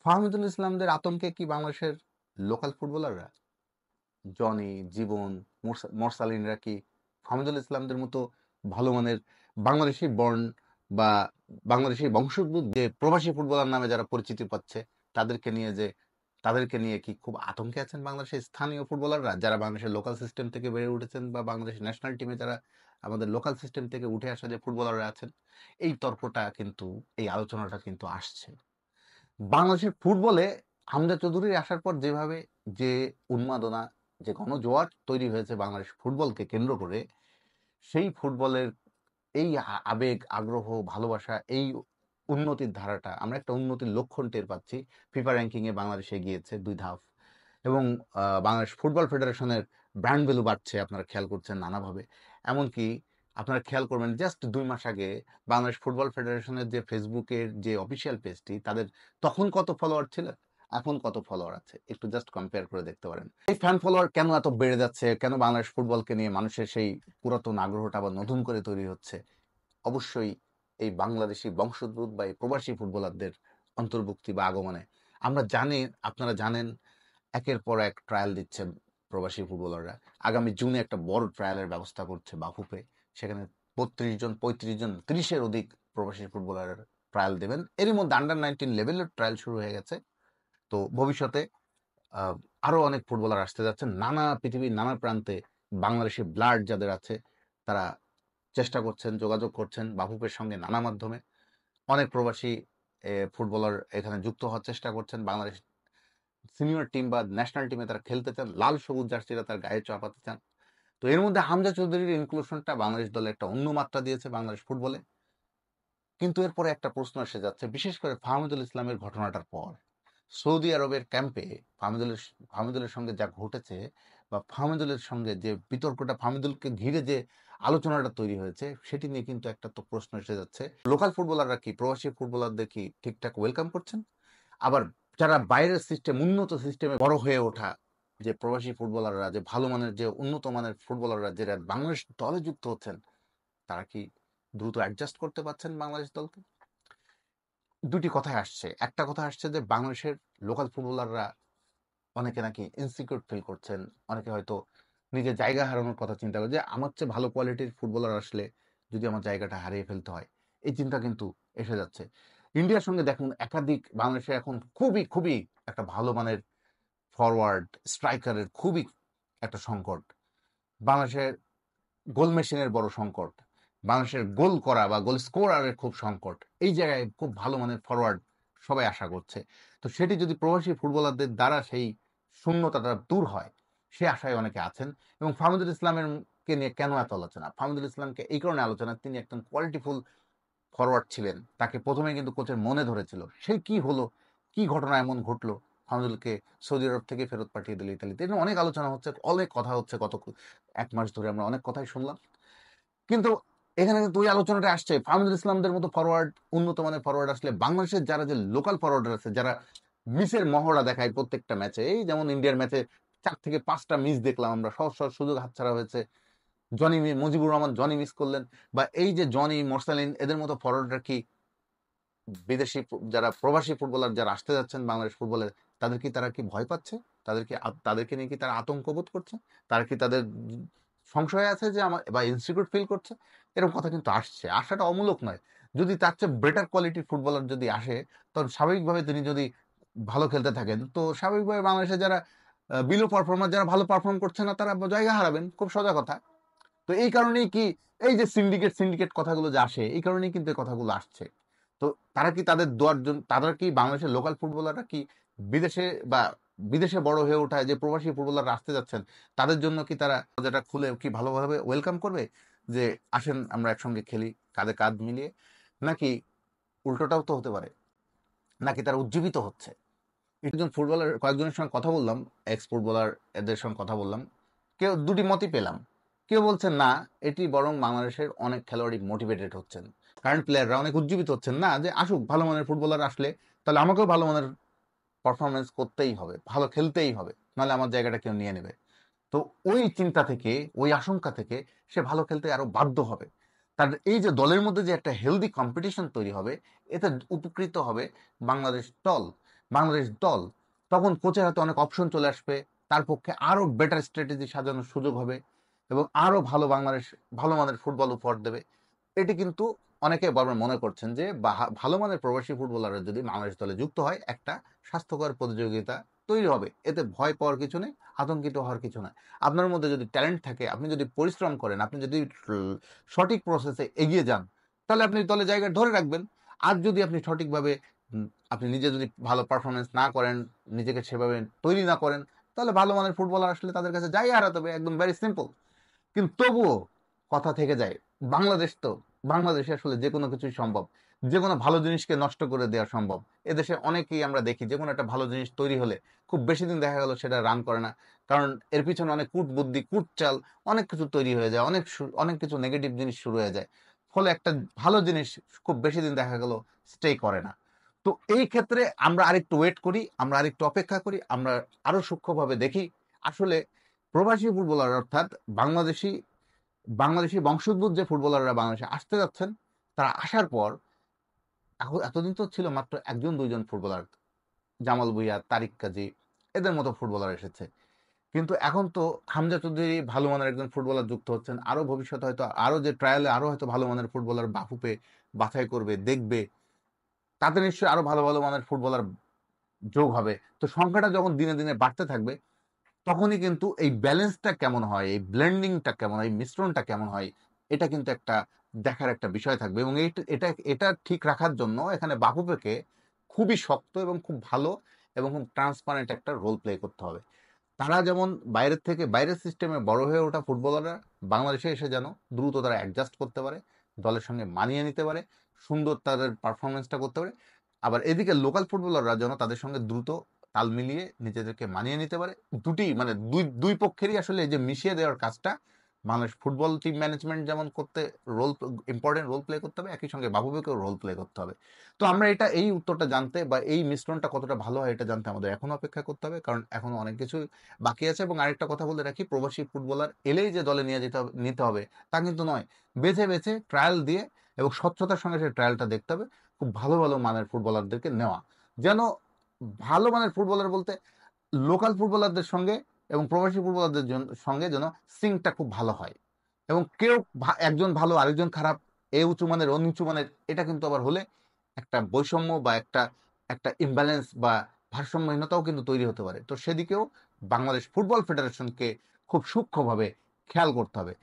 ফাহমিদুল ইসলামদের আতঙ্কে কি বাংলাদেশের লোকাল ফুটবলাররা, জনি, জীবন, মরসালিনরা কি ফাহমিদুল ইসলামদের মতো ভালো মানের বাংলাদেশি বর্ন বা বাংলাদেশি বংশোদ্ভূত যে প্রবাসী ফুটবলার নামে যারা পরিচিতি পাচ্ছে তাদেরকে নিয়ে যে তাদেরকে নিয়ে কি খুব আতঙ্কে আছেন বাংলাদেশের স্থানীয় ফুটবলাররা যারা বাংলাদেশের লোকাল সিস্টেম থেকে বেড়ে উঠেছেন বা বাংলাদেশ ন্যাশনাল টিমে যারা আমাদের লোকাল সিস্টেম থেকে উঠে আসা যে ফুটবলাররা আছেন? এই তর্কটা কিন্তু, এই আলোচনাটা কিন্তু আসছে বাংলাদেশের ফুটবলে। হামজা চৌধুরী আসার পর যেভাবে যে উন্মাদনা, যে গণজোয়ার তৈরি হয়েছে বাংলাদেশ ফুটবলকে কেন্দ্র করে, সেই ফুটবলের এই আবেগ, আগ্রহ, ভালোবাসা, এই উন্নতির ধারাটা আমরা একটা উন্নতির লক্ষণ টের পাচ্ছি। ফিফা র্যাঙ্কিং এ বাংলাদেশ এগিয়েছে 2 ধাপ এবং বাংলাদেশ ফুটবল ফেডারেশনের ব্র্যান্ড ভ্যালু বাড়ছে, আপনারা খেয়াল করছেন নানাভাবে। এমনকি আপনারা খেয়াল করবেন জাস্ট 2 মাস আগে বাংলাদেশ ফুটবল ফেডারেশনের যে ফেসবুকের যে অফিসিয়াল পেজটি, তাদের তখন কত ফলোয়ার ছিল, এখন কত ফলোয়ার আছে, একটু জাস্ট কম্পেয়ার করে দেখতে পারেন। এই ফ্যান ফলোয়ার কেন এত বেড়ে যাচ্ছে, কেন বাংলাদেশ ফুটবলকে নিয়ে মানুষের সেই পুরাতন আগ্রহটা আবার নতুন করে তৈরি হচ্ছে? অবশ্যই এই বাংলাদেশি বংশোদ্ভূত বা এই প্রবাসী ফুটবলারদের অন্তর্ভুক্তি বা আগমনে। আমরা জানি, আপনারা জানেন, একের পর এক ট্রায়াল দিচ্ছে প্রবাসী ফুটবলাররা। আগামী জুনে একটা বড় ট্রায়ালের ব্যবস্থা করছে বাফুফে। সেখানে 32 জন, 35 জন, 30-এর অধিক প্রবাসী ফুটবলারের ট্রায়াল দেবেন। এরই মধ্যে আন্ডার 19 লেভেলের ট্রায়াল শুরু হয়ে গেছে। তো ভবিষ্যতে আরো অনেক ফুটবলার আসতে যাচ্ছেন নানা পৃথিবীর নানা প্রান্তে। বাংলাদেশি ব্লাড যাদের আছে তারা চেষ্টা করছেন, যোগাযোগ করছেন বাফুফের সঙ্গে নানা মাধ্যমে। অনেক প্রবাসী ফুটবলার এখানে যুক্ত হওয়ার চেষ্টা করছেন। বাংলাদেশ সিনিয়র টিম বা ন্যাশনাল টিমে তারা খেলতে চান, লাল সবুজ জার্সিরা তার গায়ে চাপাতে চান। তো এর মধ্যে হামজা চৌধুরীর ইনক্লুশনটা বাংলাদেশ দলে একটা অন্য মাত্রা দিয়েছে বাংলাদেশ ফুটবলে। কিন্তু এরপরে একটা প্রশ্ন এসে যাচ্ছে, বিশেষ করে ফাহমিদুল ইসলামের ঘটনাটার পর সৌদি আরবের ক্যাম্পে ফাহমিদুলের সঙ্গে যা ঘটেছে বা ফাহমিদুলের সঙ্গে যে বিতর্কটা, ফাহমিদুলকে ঘিরে যে আলোচনাটা তৈরি হয়েছে, সেটি নিয়ে কিন্তু একটা তো প্রশ্ন এসে যাচ্ছে, লোকাল ফুটবলাররা কি প্রবাসী ফুটবলারদের কি ঠিকঠাক ওয়েলকাম করছেন? আবার যারা বাইরের সিস্টেম, উন্নত সিস্টেমে বড় হয়ে ওঠা যে প্রবাসী ফুটবলাররা, যে ভালো মানের, যে উন্নত মানের ফুটবলাররা যারা বাংলাদেশ দলে যুক্ত হচ্ছেন, তারা কি দ্রুত অ্যাডজাস্ট করতে পারছেন বাংলাদেশ দলকে? দুটি কথাই আসছে। একটা কথা আসছে যে বাংলাদেশের লোকাল ফুটবলাররা অনেকে নাকি ইনসিকিউর ফিল করছেন। অনেকে হয়তো নিজের জায়গা হারানোর কথা চিন্তা করে যে আমার চেয়ে ভালো কোয়ালিটির ফুটবলার আসলে যদি আমার জায়গাটা হারিয়ে ফেলতে হয়, এই চিন্তা কিন্তু এসে যাচ্ছে। ইন্ডিয়ার সঙ্গে দেখুন, একাধিক বাংলাদেশে এখন খুবই খুবই একটা ভালো মানের ফরওয়ার্ড, স্ট্রাইকারের খুবই একটা সংকট। বাংলাদেশের গোল মেশিনের বড় সংকট, বাংলাদেশের গোল করা বা গোল স্কোরারের খুব সংকট। এই জায়গায় খুব ভালো মানের ফরওয়ার্ড সবাই আশা করছে। তো সেটি যদি প্রবাসী ফুটবলারদের দ্বারা সেই শূন্যতাটা দূর হয়, সে আশায় অনেকে আছেন। এবং ফাহমিদুল ইসলামের কে নিয়ে কেন এত আলোচনা? ফাহমিদুল ইসলামকে এই কারণে আলোচনা, তিনি একজন কোয়ালিটিফুল ফরওয়ার্ড ছিলেন। তাকে প্রথমে কিন্তু কোচের মনে ধরেছিল। সেই কি হলো, কি ঘটনা এমন ঘটলো ফাহমিদুলকে সৌদি আরব থেকে ফেরত পাঠিয়ে দিল ইতালিতে? এটা অনেক আলোচনা হচ্ছে, অনেক কথা হচ্ছে, গত 1 মাস ধরে আমরা অনেক কথাই শুনলাম। কিন্তু এখানে কিন্তু ওই আলোচনাটা আসছে, ফাহমিদুল ইসলামদের মতো ফরওয়ার্ড, উন্নত মানের ফরওয়ার্ড আসলে বাংলাদেশের যারা যে লোকাল ফরওয়ার্ডার আছে, যারা মিসের মহড়া দেখায় প্রত্যেকটা ম্যাচে, এই যেমন ইন্ডিয়ার ম্যাচে 4 থেকে 5টা মিস দেখলাম আমরা, সহজ সহজ সুযোগ হাতছাড়া হয়েছে। মুজিবুর রহমান জনি মিস করলেন, বা এই যে জনি, মোরসালিন, এদের মতো ফরওয়ার্ডরা কি বিদেশি যারা প্রবাসী ফুটবলার যারা আসতে যাচ্ছেন বাংলাদেশ ফুটবলে, তারা কি ভয় পাচ্ছে? তাদেরকে নিয়ে কি তারা আতঙ্ক বোধ করছে? তারা কি তাদের সংশয় আছে যে আমার, বা ইনসিকিউর ফিল করছে? এরকম কথা কিন্তু আসছে, আসাটা অমূলক নয়। যদি তার চেয়ে বেটার কোয়ালিটির ফুটবলার যদি আসে, তখন স্বাভাবিকভাবে তিনি যদি ভালো খেলতে থাকেন, তো স্বাভাবিকভাবে বাংলাদেশে যারা বিলো পারফর্মার, যারা ভালো পারফর্ম করছে না, তারা জায়গা হারাবেন, খুব সোজা কথা। তো এই কারণেই কি এই যে সিন্ডিকেট সিন্ডিকেট কথাগুলো যে আসে, এই কারণেই কিন্তু এই কথাগুলো আসছে। তো তারা কি তাদের দোয়ার জন্য, তারা কি বাংলাদেশের লোকাল ফুটবলাররা কি বিদেশে বা বিদেশে বড় হয়ে ওঠায় যে প্রবাসী ফুটবলাররা আসতে যাচ্ছেন, তাদের জন্য কি তারা যেটা খুলে কি ভালোভাবে ওয়েলকাম করবে যে আসেন আমরা একসঙ্গে খেলি কাঁধে কাঁধ মিলিয়ে? নাকি উল্টোটাও তো হতে পারে, নাকি তারা উজ্জীবিত হচ্ছে? একজন ফুটবলার, কয়েকজনের সঙ্গে কথা বললাম, এক্স ফুটবলার, এদের সঙ্গে কথা বললাম, কেউ দুটি মতই পেলাম। কেউ বলছেন না, এটি বরং বাংলাদেশের অনেক খেলোয়াড়ই মোটিভেটেড হচ্ছেন, কারেন্ট প্লেয়াররা অনেক উজ্জীবিত হচ্ছেন, না যে আসুক ভালো মানের ফুটবলার আসলে তাহলে আমাকেও ভালো মানের পারফরমেন্স করতেই হবে, ভালো খেলতেই হবে, নাহলে আমার জায়গাটা কেউ নিয়ে নেবে। তো ওই চিন্তা থেকে, ওই আশঙ্কা থেকে সে ভালো খেলতে আরো বাধ্য হবে। তার এই যে দলের মধ্যে যে একটা হেলদি কম্পিটিশন তৈরি হবে, এতে উপকৃত হবে বাংলাদেশ দল। বাংলাদেশ দল, তখন কোচের হাতে অনেক অপশন চলে আসবে, তার পক্ষে আরো বেটার স্ট্র্যাটেজি সাজানোর সুযোগ হবে এবং আরো বাংলাদেশ ভালো মানের ফুটবল উপহার দেবে। এটি কিন্তু অনেকে বারবার মনে করছেন যে ভালো মানের প্রবাসী ফুটবলাররা যদি বাংলাদেশ দলে যুক্ত হয়, একটা স্বাস্থ্যকর প্রতিযোগিতা তৈরি হবে। এতে ভয় পাওয়ার কিছু নেই, আতঙ্কিত হওয়ার কিছু নয়। আপনার মধ্যে যদি ট্যালেন্ট থাকে, আপনি যদি পরিশ্রম করেন, আপনি যদি সঠিক প্রসেসে এগিয়ে যান, তাহলে আপনি দলে জায়গা ধরে রাখবেন। আর যদি আপনি সঠিকভাবে আপনি নিজে যদি ভালো পারফরমেন্স না করেন, নিজেকে সেভাবে তৈরি না করেন, তাহলে ভালো মানের ফুটবলার আসলে তাদের কাছে জায়গা হারাতে হবে, একদম ভেরি সিম্পল। কিন্তু তবুও কথা থেকে যায়, বাংলাদেশ তো, বাংলাদেশে আসলে যে কোনো কিছুই সম্ভব, যে কোনো ভালো জিনিসকে নষ্ট করে দেওয়া সম্ভব। এদেশে অনেকেই আমরা দেখি যে কোনো একটা ভালো জিনিস তৈরি হলে খুব বেশি দিন দেখা গেল সেটা রান করে না, কারণ এর পিছনে অনেক কূট বুদ্ধি, কূট চাল, অনেক কিছু তৈরি হয়ে যায়, অনেক কিছু নেগেটিভ জিনিস শুরু হয়ে যায়। ফলে একটা ভালো জিনিস খুব বেশি দিন দেখা গেল স্টে করে না। তো এই ক্ষেত্রে আমরা আরেকটু ওয়েট করি, আমরা আরেকটু অপেক্ষা করি, আমরা আরো সূক্ষ্মভাবে দেখি আসলে প্রবাসী ফুটবলার অর্থাৎ বাংলাদেশি বাংলাদেশি বংশোদ্ভূত যে ফুটবলাররা বাংলাদেশে আসতে যাচ্ছেন, তারা আসার পর এতদিন তো ছিল মাত্র একজন দুইজন ফুটবলার, জামাল ভুঁইয়া, তারিক কাজী, এদের মতো ফুটবলার এসেছে। কিন্তু এখন তো হামজা চৌধুরী ভালো মানের একজন ফুটবলার যুক্ত হচ্ছেন, আরো ভবিষ্যতে হয়তো আরো যে ট্রায়ালে আরো হয়তো ভালো মানের ফুটবলার বাফুপে বাছাই করবে, দেখবে, তাতে নিশ্চয়ই আরো ভালো ভালো মানের ফুটবলার যোগ হবে। তো সংখ্যাটা যখন দিনে দিনে বাড়তে থাকবে, তখনই কিন্তু এই ব্যালেন্সটা কেমন হয়, এই ব্লেন্ডিংটা কেমন হয়, এই মিশ্রণটা কেমন হয়, এটা কিন্তু একটা দেখার একটা বিষয় থাকবে। এবং এটা এটা ঠিক রাখার জন্য এখানে বাফুফেকে খুবই শক্ত এবং খুব ভালো এবং খুব ট্রান্সপারেন্ট একটা রোল প্লে করতে হবে। তারা যেমন বাইরের থেকে, বাইরের সিস্টেমে বড় হয়ে ওঠা ফুটবলাররা বাংলাদেশে এসে যেন দ্রুত তারা অ্যাডজাস্ট করতে পারে, দলের সঙ্গে মানিয়ে নিতে পারে, সুন্দর তাদের পারফরমেন্সটা করতে পারে। আবার এদিকে লোকাল ফুটবলাররা যেন তাদের সঙ্গে দ্রুত তাল মিলিয়ে নিজেদেরকে মানিয়ে নিতে পারে। দুটি মানে দুই দুই পক্ষেরই আসলে এই যে মিশিয়ে দেওয়ার কাজটা বাংলাদেশ ফুটবল টিম ম্যানেজমেন্ট যেমন করতে রোল ইম্পর্টেন্ট রোল প্লে করতে হবে, একই সঙ্গে বাফুফেকেও রোল প্লে করতে হবে। তো আমরা এই উত্তরটা জানতে বা এই মিশ্রণটা কতটা ভালো হয় এটা জানতে আমাদের এখনো অপেক্ষা করতে হবে, কারণ এখনো অনেক কিছু বাকি আছে। এবং আরেকটা কথা বলে রাখি, প্রবাসী ফুটবলার এলেই যে দলে নিতে হবে তা কিন্তু নয়। বেছে বেছে ট্রায়াল দিয়ে এবং স্বচ্ছতার সঙ্গে সেই ট্রায়ালটা দেখতে হবে, খুব ভালো ভালো মানের ফুটবলারদেরকে নেওয়া, যেন ভালো মানের ফুটবলার বলতে লোকাল ফুটবলারদের সঙ্গে এবং প্রবাসী ফুটবলারদের সঙ্গে যেন সিঙ্কটা খুব ভালো হয়। এবং কেউ একজন ভালো আরেকজন খারাপ, এ উঁচু মানের ও নিচু মানের, এটা কিন্তু আবার হলে একটা বৈষম্য বা একটা একটা ইমব্যালেন্স বা ভারসাম্যহীনতাও কিন্তু তৈরি হতে পারে। তো সেদিকেও বাংলাদেশ ফুটবল ফেডারেশনকে খুব সূক্ষ্মভাবে খেয়াল করতে হবে।